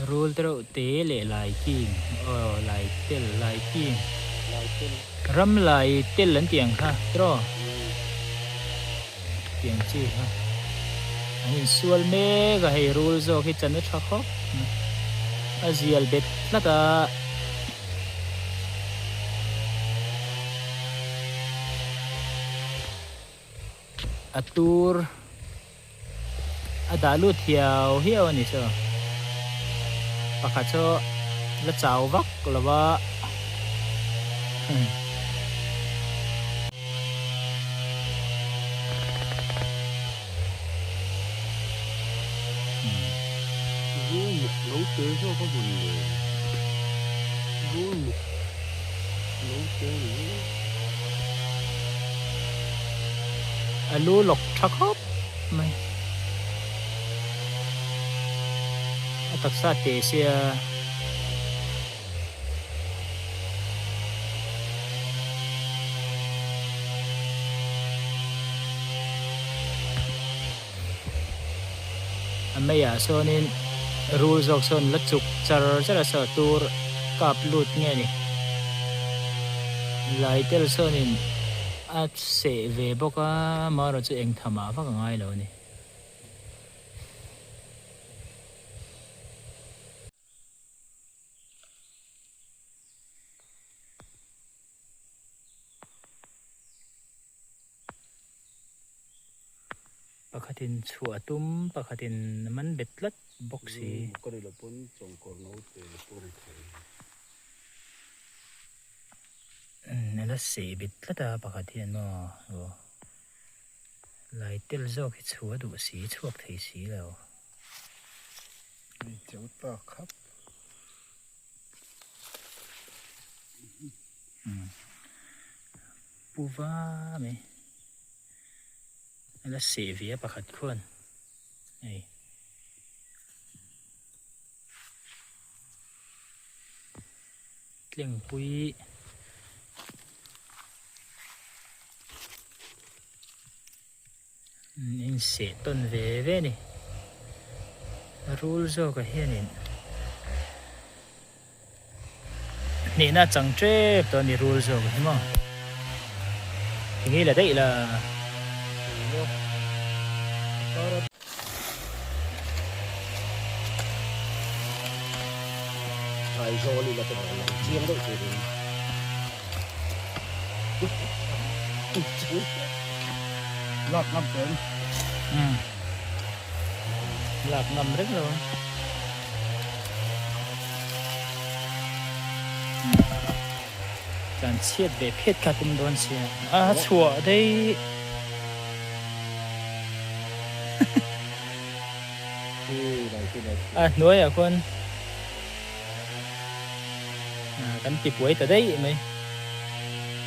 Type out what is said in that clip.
rule tero te le lai king lai tel lai king ram lai tel lan tiang ha tro tiang chi ha anh sual me ga hay rule zo khi chan thak khop azial bet lata atur adalu thiao hiao ani so pakhat cho la chaw vak lawa nấu tế cho có buồn người nấu tế alu lok thak khop mai taksa te sia amaya sonin rules of son lachuk char chara sa tur kap lut nge ni lai tel sonin at se ve boka maro chu eng thama fa ka ngai lo ni pakhatin chuatum pakhatin man betlat boxi có đây là bốn trồng cỏ nấu tế bốn nela se betlata pakhatin no lai tel zo ki chua du si chuak thei si lo cháu ta khắp puwa me nela se via pakhat khon ei tleng pui in se ton ve ni rule zo ka hianin ni na chang tre to ni rule zo ka himo nghĩ là đấy là phải rồi thì là cái này là chiên đấy thì lọt ngâm tới lạc ngầm rất luônการเชียดเบเพชรคาตุมโดนเชียชั่วได้หน่วยคนกันติดไว้แต่ได้ไหม